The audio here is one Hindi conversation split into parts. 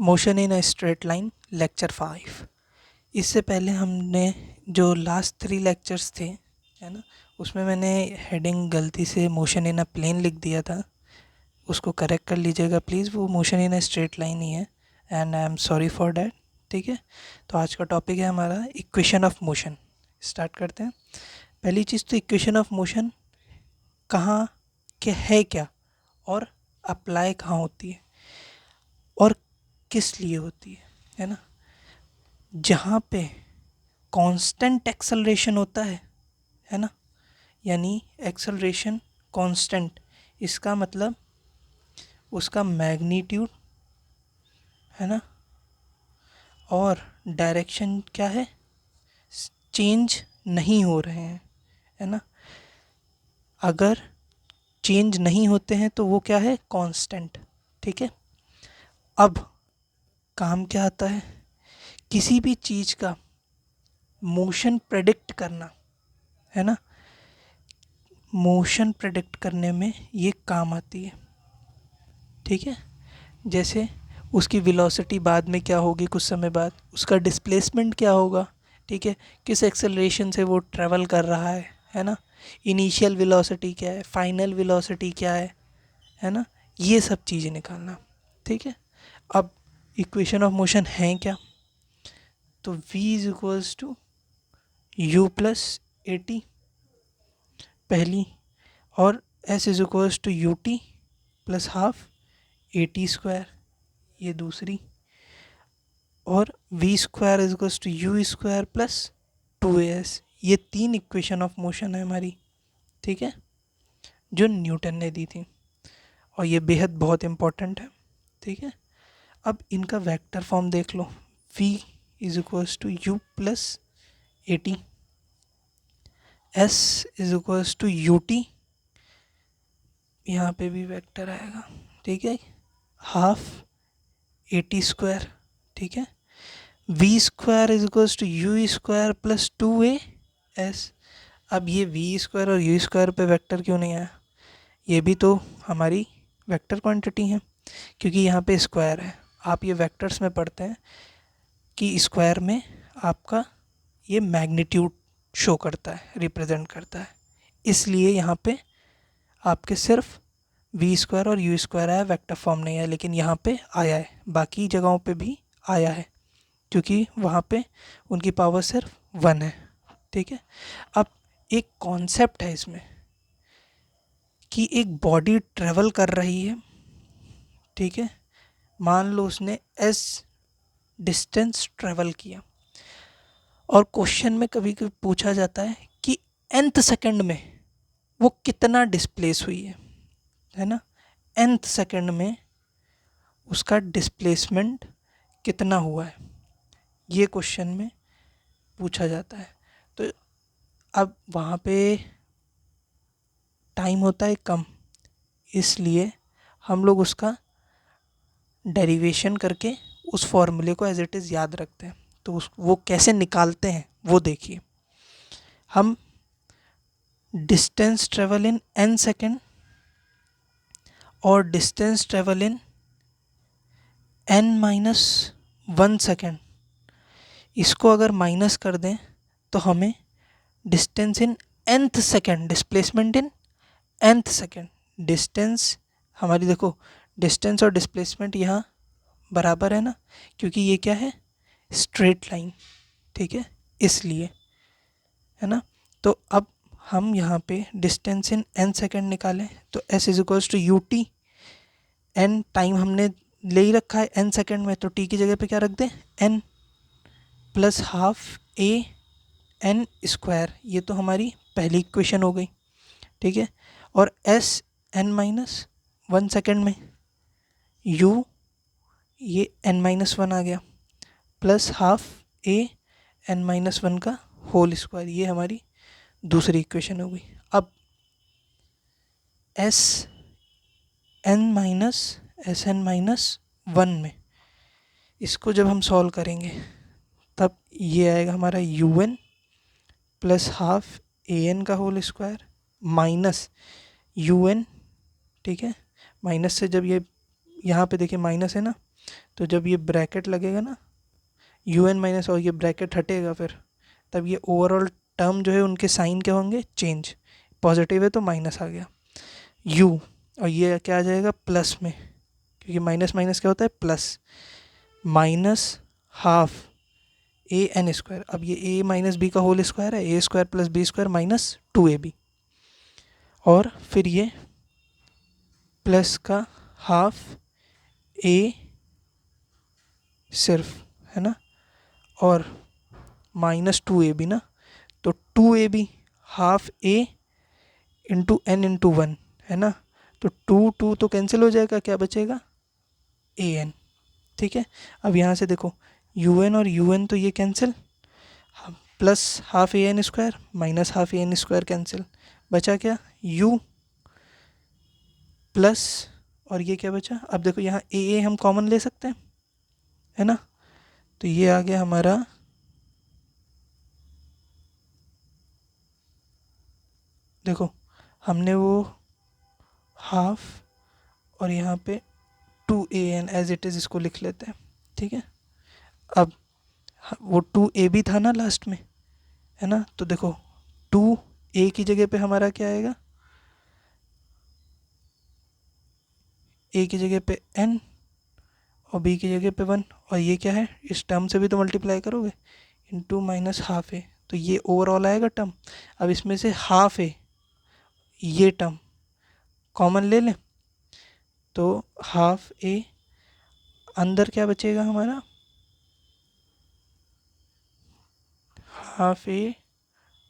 Motion in a straight line lecture 5। इससे पहले हमने जो लास्ट 3 लेक्चर्स थे, है ना, उसमें मैंने हेडिंग गलती से मोशन इन अ प्लेन लिख दिया था। उसको करेक्ट कर लीजिएगा प्लीज़, वो motion in a straight line ही है and I am sorry for that. ठीक है, तो आज का टॉपिक है हमारा इक्वेशन ऑफ मोशन। स्टार्ट करते हैं। पहली चीज़ तो इक्वेशन ऑफ मोशन कहाँ के है क्या और अप्लाई कहाँ होती है और किस लिए होती है ना। जहाँ पे कांस्टेंट एक्सेलरेशन होता है ना, यानी एक्सेलरेशन कांस्टेंट, इसका मतलब उसका मैग्नीट्यूड है ना और डायरेक्शन क्या है, चेंज नहीं हो रहे हैं, है ना। अगर चेंज नहीं होते हैं तो वो क्या है, कांस्टेंट। ठीक है, अब काम क्या आता है, किसी भी चीज़ का मोशन प्रेडिक्ट करना, है ना। मोशन प्रेडिक्ट करने में ये काम आती है। ठीक है, जैसे उसकी वेलोसिटी बाद में क्या होगी, कुछ समय बाद उसका डिस्प्लेसमेंट क्या होगा, ठीक है, किस एक्सेलरेशन से वो ट्रैवल कर रहा है ना। इनिशियल वेलोसिटी क्या है, फाइनल वेलोसिटी क्या है ना, ये सब चीज़ें निकालना। ठीक है, अब इक्वेशन ऑफ मोशन है क्या, तो v is equals to u plus a t पहली, और s is equals to u t plus half a t square ये दूसरी, और v square is equals to u square plus 2as, ये 3 इक्वेशन ऑफ मोशन है हमारी। ठीक है, जो न्यूटन ने दी थी और ये बेहद बहुत इम्पोर्टेंट है। ठीक है, अब इनका वेक्टर फॉर्म देख लो, v is equals to u plus a t, s is equals to u t, यहाँ पे भी वेक्टर आएगा, ठीक है, हाफ ए टी स्क्वायर। ठीक है, v square is equals to u square plus 2as। अब ये वी स्क्वायर और यू स्क्वायर पे वेक्टर क्यों नहीं आया, ये भी तो हमारी वेक्टर क्वांटिटी है, क्योंकि यहाँ पे स्क्वायर है। आप ये वेक्टर्स में पढ़ते हैं कि स्क्वायर में आपका ये मैग्नीट्यूड शो करता है, रिप्रेजेंट करता है, इसलिए यहाँ पे आपके सिर्फ वी स्क्वायर और यू स्क्वायर आया, वेक्टर फॉर्म नहीं है, लेकिन यहाँ पे आया है, बाकी जगहों पे भी आया है, क्योंकि वहाँ पे उनकी पावर सिर्फ 1 है। ठीक है, अब एक कॉन्सेप्ट है इसमें कि एक बॉडी ट्रेवल कर रही है, ठीक है, मान लो उसने एस डिस्टेंस ट्रेवल किया, और क्वेश्चन में कभी कभी पूछा जाता है कि nth सेकंड में वो कितना डिस्प्लेस हुई है ना, nth सेकंड में उसका डिस्प्लेसमेंट कितना हुआ है, ये क्वेश्चन में पूछा जाता है। तो अब वहाँ पे टाइम होता है कम, इसलिए हम लोग उसका डेरिवेशन करके उस फॉर्मूले को एज इट इज़ याद रखते हैं। तो वो कैसे निकालते हैं वो देखिए। हम distance travel in n second और distance travel in n-1 second, इसको अगर माइनस कर दें तो हमें distance in nth second, displacement in nth second, distance हमारी देखो, डिस्टेंस और डिस्प्लेसमेंट यहाँ बराबर है ना, क्योंकि ये क्या है, स्ट्रेट लाइन। ठीक है, इसलिए, है ना। तो अब हम यहाँ पे डिस्टेंस इन n सेकेंड निकालें तो s is equals to u t, n time हमने ले ही रखा है n सेकेंड में, तो t की जगह पे क्या रख दें, n plus half a n square, ये तो हमारी पहली इक्वेशन हो गई। ठीक है, और s n-1 सेकेंड में u, ये n-1 आ गया, प्लस हाफ a n-1 का होल स्क्वायर, ये हमारी दूसरी इक्वेशन हो गई। अब Sn-1 में इसको जब हम सॉल्व करेंगे तब ये आएगा हमारा un प्लस हाफ an का होल स्क्वायर माइनस un। ठीक है, माइनस से जब ये यहाँ पे देखिए माइनस है ना, तो जब ये ब्रैकेट लगेगा ना un माइनस और ये ब्रैकेट हटेगा फिर, तब ये ओवरऑल टर्म जो है उनके साइन क्या होंगे, चेंज। पॉजिटिव है तो माइनस आ गया u, और ये क्या आ जाएगा प्लस में, क्योंकि माइनस माइनस क्या होता है plus, minus half a n square. अब ये ए माइनस बी का होल स्क्वायर है, a square plus b square minus 2ab, और फिर ये प्लस का हाफ ए सिर्फ, है ना, और माइनस 2ab ना, तो 2ab हाफ ए इंटू एन इंटू 1, है ना, तो 2 तो कैंसिल हो जाएगा, क्या बचेगा ए एन। ठीक है, अब यहाँ से देखो यू एन और यू एन तो ये cancel, plus half a n square minus half a n square cancel, बचा क्या u प्लस, और ये क्या बचा, अब देखो यहाँ ए हम कॉमन ले सकते हैं, है ना, तो ये आ गया हमारा देखो हमने वो हाफ और यहाँ पे 2an एज इट इज़ इसको लिख लेते हैं। ठीक है, अब वो 2ab था ना लास्ट में, है ना, तो देखो 2a की जगह पे हमारा क्या आएगा, a की जगह पे n और b की जगह पे 1, और ये क्या है, इस टर्म से भी तो मल्टीप्लाई करोगे, इंटू माइनस हाफ ए, तो ये ओवरऑल आएगा टर्म। अब इसमें से हाफ ए ये टर्म कॉमन ले लें, तो हाफ ए अंदर क्या बचेगा हमारा, हाफ ए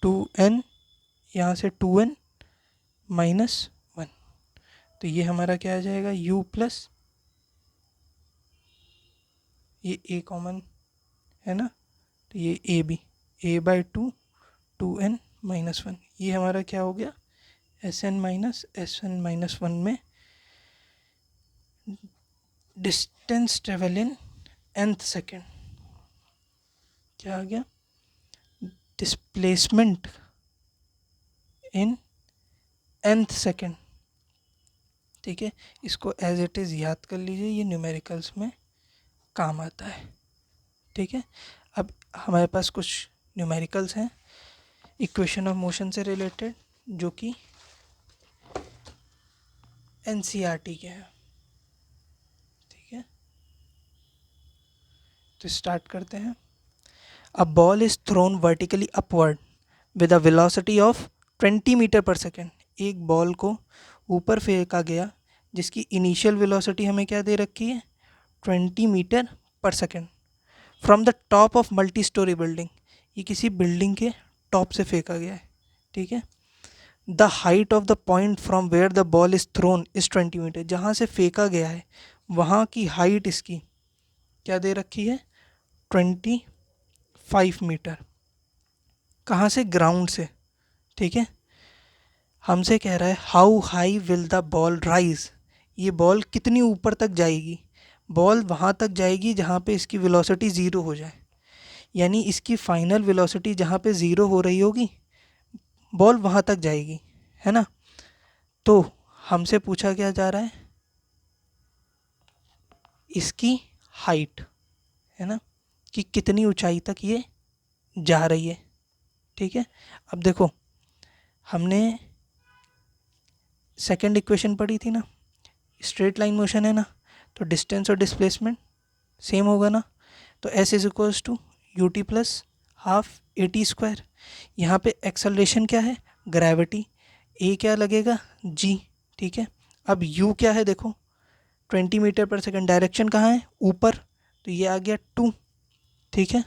2n, यहाँ से 2n माइनस 1, तो ये हमारा क्या आ जाएगा u प्लस, ये a कॉमन है ना, तो ये a b, a by 2n minus 1, ये हमारा क्या हो गया Sn माइनस Sn माइनस 1 में डिस्टेंस ट्रेवल इन nth सेकेंड, क्या आ गया डिस्प्लेसमेंट इन nth सेकेंड। ठीक है, इसको एज इट इज़ याद कर लीजिए, ये न्यूमेरिकल्स में काम आता है। ठीक है, अब हमारे पास कुछ न्यूमेरिकल्स हैं इक्वेशन ऑफ मोशन से रिलेटेड, जो कि एनसीईआरटी के हैं। ठीक है, तो स्टार्ट करते हैं। A ball is thrown vertically upward with a velocity of 20 metre per second. एक बॉल को ऊपर फेंका गया जिसकी इनिशियल वेलोसिटी हमें क्या दे रखी है 20 metre per second, from the top of multi storey building. ये किसी बिल्डिंग के टॉप से फेंका गया है। ठीक है, the height of the point from where the ball is thrown is 20 metre. जहाँ से फेंका गया है वहाँ की हाइट इसकी क्या दे रखी है 25 मीटर। कहाँ से, ग्राउंड से। ठीक है, हमसे कह रहा है how high will the ball rise. ये बॉल कितनी ऊपर तक जाएगी, बॉल वहाँ तक जाएगी जहाँ पे इसकी वेलोसिटी ज़ीरो हो जाए, यानी इसकी फाइनल वेलोसिटी जहाँ पे ज़ीरो हो रही होगी बॉल वहाँ तक जाएगी, है ना। तो हमसे पूछा क्या जा रहा है इसकी हाइट, है ना, कि कितनी ऊंचाई तक ये जा रही है। ठीक है, अब देखो हमने सेकंड इक्वेशन पढ़ी थी ना, स्ट्रेट लाइन मोशन है ना, तो डिस्टेंस और डिस्प्लेसमेंट सेम होगा ना, तो s is equals to u t plus half a t square. यहाँ पे एक्सेलरेशन क्या है ग्रेविटी, a क्या लगेगा g। ठीक है, अब u क्या है देखो 20 मीटर पर सेकंड, डायरेक्शन कहाँ है ऊपर, तो ये आ गया 2। ठीक है,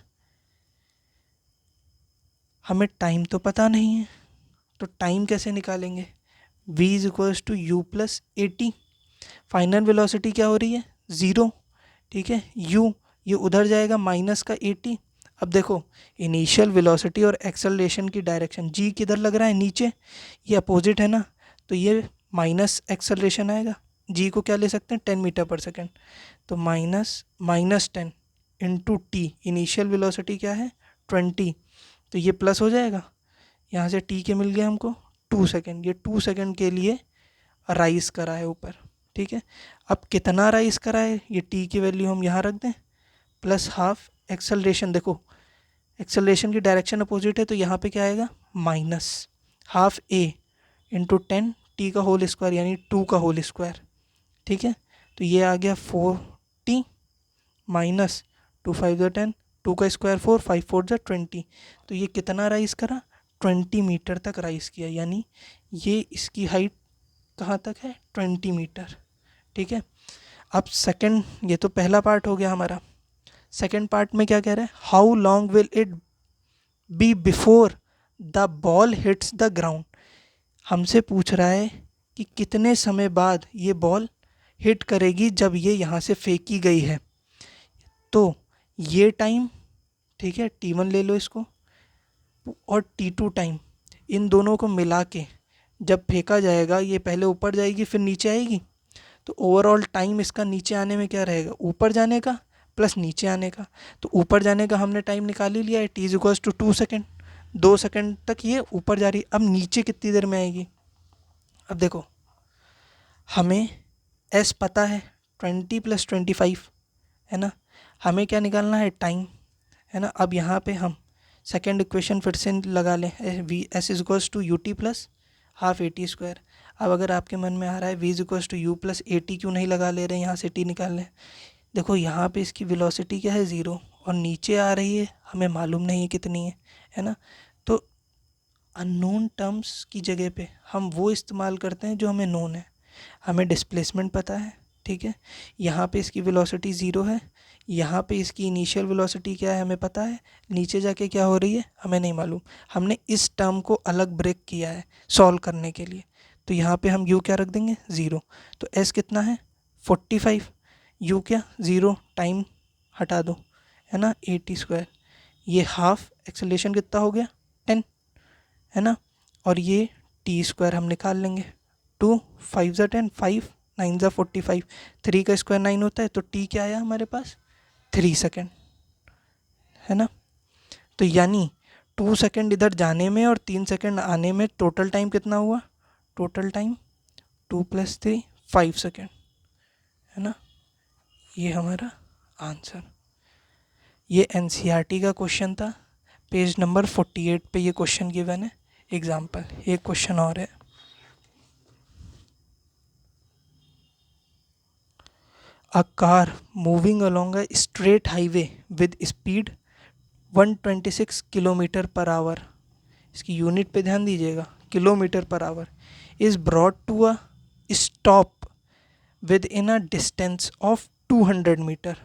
हमें टाइम तो पता नहीं है, तो टाइम कैसे निकालेंगे, v is equals to u plus a t. Final velocity क्या हो रही है 0। ठीक है, u ये उधर जाएगा माइनस का 80। अब देखो इनिशियल वेलोसिटी और एक्सेलरेशन की डायरेक्शन, g किधर लग रहा है नीचे, ये अपोजिट है ना, तो ये माइनस एक्सेलरेशन आएगा। g को क्या ले सकते हैं 10 मीटर पर सेकेंड, तो minus 10 into T, initial velocity क्या है 20, तो ये प्लस हो जाएगा, यहाँ से t के मिल गया हमको 2 सेकेंड। ये 2 सेकेंड के लिए राइज करा है ऊपर। ठीक है। अब कितना राइज करा है, ये टी की वैल्यू हम यहाँ रख दें, प्लस हाफ एक्सेलरेशन। देखो एक्सेलरेशन की डायरेक्शन अपोजिट है तो यहाँ पे क्या आएगा, माइनस हाफ ए इंटू 10 टी का होल स्क्वायर यानी 2 का होल स्क्वायर। ठीक है, तो ये आ गया 4t माइनस 2 5 ज़ा 10, 2 का स्क्वायर 4, 5 4 ज़ा 20। तो ये कितना राइज करा, 20 मीटर तक राइज किया, यानी ये इसकी हाइट कहाँ तक है, 20 मीटर। ठीक है, अब सेकंड, ये तो पहला पार्ट हो गया हमारा। सेकंड पार्ट में क्या कह रहा है, how long will it be before the ball hits the ground. हमसे पूछ रहा है कि कितने समय बाद ये बॉल हिट करेगी जब ये यहाँ से फेंकी गई है। तो ये टाइम, ठीक है, t1 ले लो इसको, और t2 टाइम, इन दोनों को मिला के जब फेंका जाएगा, ये पहले ऊपर जाएगी फिर नीचे आएगी, तो ओवरऑल टाइम इसका नीचे आने में क्या रहेगा, ऊपर जाने का प्लस नीचे आने का। तो ऊपर जाने का हमने टाइम निकाल ही लिया है, t equals to 2 second, 2 second तक ये ऊपर जा रही। अब नीचे कितनी देर में आएगी, अब देखो हमें s पता है 20 प्लस 25 है ना, हमें क्या निकालना है, टाइम, है ना। अब यहाँ पे हम सेकेंड इक्वेशन फिर से लगा लें, v s is equals to u t plus half a t square. अब अगर आपके मन में आ रहा है v is equals to u plus a t क्यों नहीं लगा ले रहे हैं, यहाँ से टी निकाल लें। देखो यहाँ पे इसकी वेलोसिटी क्या है, 0, और नीचे आ रही है हमें मालूम नहीं है कितनी है ना। तो अननोन टर्म्स की जगह पे हम वो इस्तेमाल करते हैं जो हमें नोन है। हमें डिस्प्लेसमेंट पता है, ठीक है, यहाँ पे इसकी वेलोसिटी 0 है, यहाँ पे इसकी इनिशियल वेलोसिटी क्या है हमें पता है, नीचे जाके क्या हो रही है हमें नहीं मालूम। हमने इस टर्म को अलग ब्रेक किया है सॉल्व करने के लिए, तो यहाँ पे हम u क्या रख देंगे, 0। तो s कितना है 45, u क्या 0, टाइम हटा दो, है ना, ए टी स्क्वायर, ये हाफ एक्सेलरेशन कितना हो गया 10, है ना, और ये टी स्क्वायर हम निकाल लेंगे, 2 5 ज़ा 10, 5 9 ज़ा 45, 3 का स्क्वायर 9 होता है, तो टी क्या आया हमारे पास 3 सेकेंड, है ना। तो यानी 2 सेकेंड इधर जाने में और 3 सेकेंड आने में टोटल टाइम कितना हुआ, टोटल टाइम 2 + 3 5 सेकेंड, है ना। ये हमारा आंसर। ये एनसीईआरटी का क्वेश्चन था, पेज नंबर 48 पे ये क्वेश्चन गिवन है। एग्जाम्पल, एक क्वेश्चन और है, a car moving along a straight highway with speed 126 kilometre per hour, इसकी यूनिट पे ध्यान दीजिएगा, kilometre per hour, is brought to a stop within a distance of 200 metre.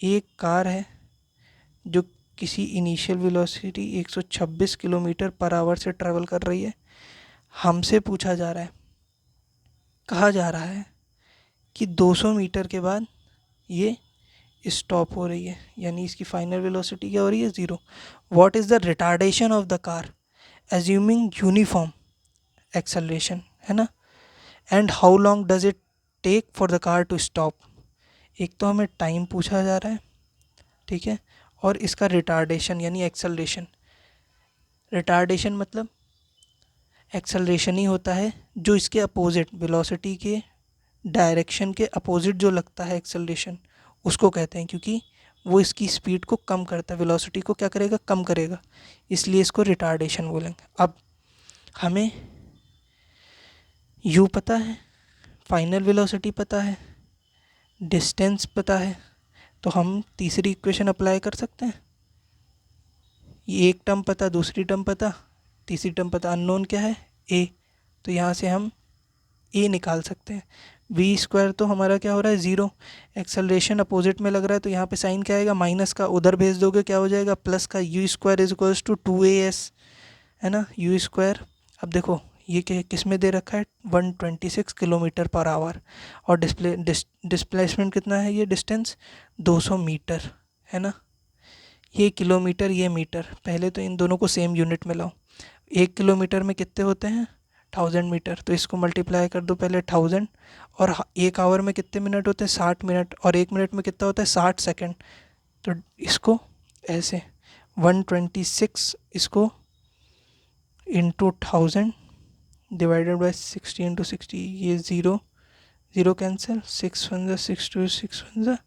एक कार है जो किसी initial velocity 126 kilometre per hour से ट्रेवल कर रही है। हमसे पूछा जा रहा है, कहा जा रहा है कि 200 मीटर के बाद ये स्टॉप हो रही है, यानी इसकी फाइनल वेलोसिटी क्या हो रही है, 0। What is the retardation of the car assuming uniform acceleration, है ना, and how long does it take for the car to stop. एक तो हमें टाइम पूछा जा रहा है, ठीक है, और इसका रिटार्डेशन यानी एक्सेलरेशन। रिटार्डेशन मतलब एक्सेलरेशन ही होता है जो इसके अपोजिट, वेलोसिटी के डायरेक्शन के अपोजिट जो लगता है एक्सेलरेशन, उसको कहते हैं, क्योंकि वो इसकी स्पीड को कम करता है, वेलोसिटी को क्या करेगा, कम करेगा, इसलिए इसको रिटार्डेशन बोलेंगे। अब हमें u पता है, फाइनल वेलोसिटी पता है, डिस्टेंस पता है, तो हम तीसरी इक्वेशन अप्लाई कर सकते हैं। ये एक टर्म पता, दूसरी टर्म पता, तीसरी टर्म पता, अननोन क्या है a, तो यहाँ से हम a निकाल सकते हैं। वी स्क्वायर तो हमारा क्या हो रहा है, 0, एक्सेलरेशन अपोजिट में लग रहा है, तो यहाँ पे साइन क्या आएगा, माइनस का, उधर भेज दोगे क्या हो जाएगा, प्लस का, u square is equals to 2as, है ना, यू स्क्वायर। अब देखो ये किस में दे रखा है, 126 किलोमीटर पर आवर, और डिस्प्लेसमेंट कितना है, ये डिस्टेंस 200 मीटर, है ना। ये किलोमीटर, ये मीटर, पहले तो इन दोनों को सेम यूनिट में लाओ। 1 किलोमीटर में कितने होते हैं, 1000 मीटर, तो इसको मल्टीप्लाई कर दो पहले 1000, और 1 आवर में कितने मिनट होते हैं, 60 मिनट, और 1 मिनट में कितना होता है, 60 सेकेंड। तो इसको ऐसे 126 इसको इंटू 1000 डिवाइडेड बाई 60 इंटू 60, ये 0, 0 कैंसिल, 6 1 जा 6 2 6 1 जा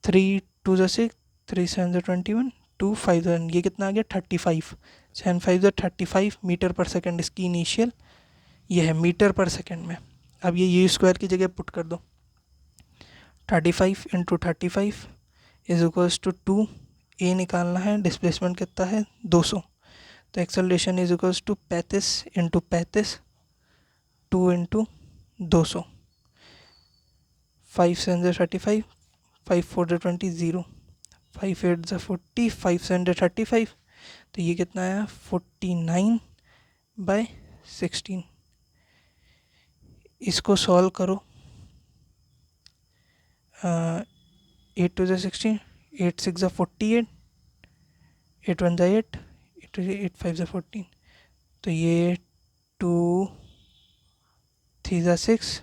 3 2 जा 6 3 7 जा 21 2 5 जा, ये कितना आ गया 35, 7 5 जा 35 मीटर पर सेकंड इसकी इनिशियल ये है मीटर पर सेकंड में। अब ये यू स्क्वायर की जगह पुट कर दो, 35 into 35 is equals to 2, a निकालना है, डिस्प्लेसमेंट कितना है 200, तो acceleration is equals to 35 into 35 2 into 200, 5 7 जा 35 5 4 जा 20 0 5 8 जा 40 5 7 जा 35, तो ये कितना आया 49/16। इसको सॉल्व करो, 8 2 जा 16 8 6 जा 48 8 1 जा 8 8 5 जा 14, तो ये 2 3 जा 6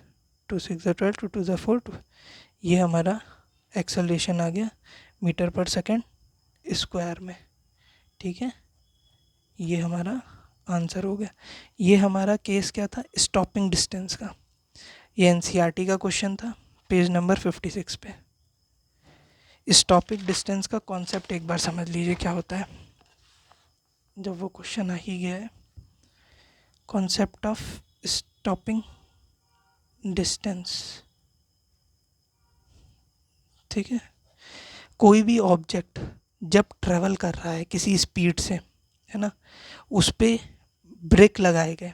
2 6 जा 12 2 2 जा 4, ये हमारा एक्सेलरेशन आ गया मीटर पर सेकंड स्क्वायर में। ठीक है, ये हमारा आंसर हो गया। ये हमारा केस क्या था, स्टॉपिंग डिस्टेंस का। ये एनसीईआरटी का क्वेश्चन था पेज नंबर 56 पे। स्टॉपिंग डिस्टेंस का कॉन्सेप्ट एक बार समझ लीजिए क्या होता है, जब वो क्वेश्चन आ ही गया है। कॉन्सेप्ट ऑफ स्टॉपिंग डिस्टेंस, ठीक है, कोई भी ऑब्जेक्ट जब ट्रेवल कर रहा है किसी स्पीड से, है ना, उस पर ब्रेक लगाए गए,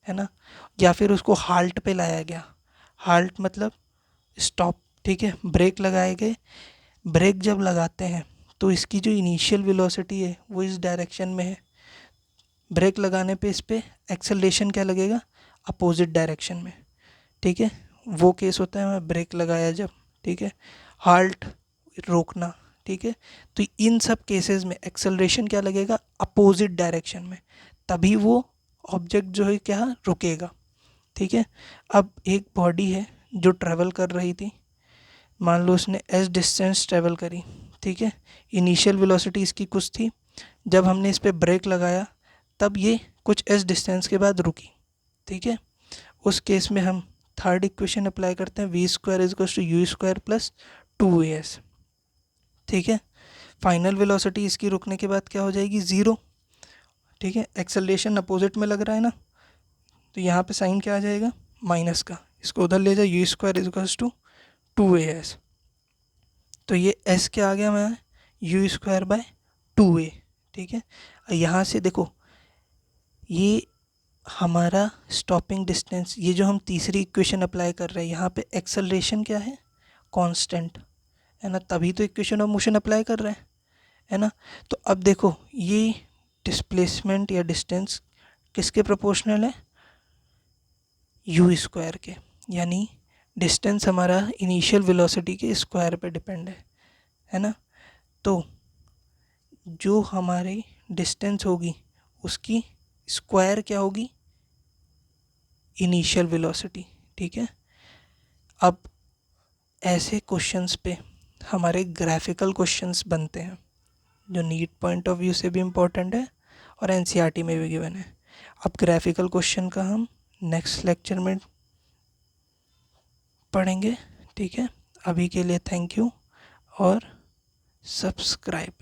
है ना, या फिर उसको हाल्ट पे लाया गया, हाल्ट मतलब स्टॉप, ठीक है, ब्रेक लगाए गए। ब्रेक जब लगाते हैं तो इसकी जो इनिशियल वेलोसिटी है वो इस डायरेक्शन में है, ब्रेक लगाने पे इस पर एक्सेलरेशन क्या लगेगा, अपोजिट डायरेक्शन में। ठीक है, वो केस होता है मैं ब्रेक लगाया जब, ठीक है, हाल्ट रोकना, ठीक है, तो इन सब केसेस में एक्सेलरेशन क्या लगेगा, अपोजिट डायरेक्शन में, तभी वो ऑब्जेक्ट जो है क्या रुकेगा। ठीक है, अब एक बॉडी है जो ट्रैवल कर रही थी, मान लो उसने एस डिस्टेंस ट्रैवल करी, ठीक है, इनिशियल वेलोसिटी इसकी कुछ थी, जब हमने इस पर ब्रेक लगाया तब ये कुछ एस डिस्टेंस के बाद रुकी। ठीक है, उस केस में हम थर्ड इक्वेशन अप्लाई करते हैं, v square is equals to u square plus 2as। ठीक है, फाइनल वेलोसिटी इसकी रुकने के बाद क्या हो जाएगी 0। ठीक है, एक्सेलरेशन अपोजिट में लग रहा है ना, तो यहाँ पे साइन क्या आ जाएगा माइनस का, इसको उधर ले जाए, u square is equals to 2as, तो ये s क्या आ गया मैं यू स्क्वायर बाय 2a। ठीक है, यहाँ से देखो ये हमारा स्टॉपिंग डिस्टेंस, ये जो हम तीसरी इक्वेशन अप्लाई कर रहे हैं यहाँ पे एक्सेलरेशन क्या है कांस्टेंट, है ना, तभी तो इक्वेशन ऑफ मोशन अप्लाई कर रहे हैं, है ना। तो अब देखो ये डिस्प्लेसमेंट या डिस्टेंस किसके प्रोपोर्शनल है, यू स्क्वायर के, यानी डिस्टेंस हमारा इनिशियल वेलोसिटी के स्क्वायर पे डिपेंड है ना। तो जो हमारी डिस्टेंस होगी उसकी स्क्वायर क्या होगी, इनिशियल वेलोसिटी। ठीक है, अब ऐसे क्वेश्चंस पे हमारे ग्राफिकल क्वेश्चंस बनते हैं जो नीट पॉइंट ऑफ व्यू से भी इम्पोर्टेंट है और एनसीईआरटी में भी गिवन है। अब ग्राफिकल क्वेश्चन का हम नेक्स्ट लेक्चर में पढ़ेंगे। ठीक है, अभी के लिए थैंक यू और सब्सक्राइब।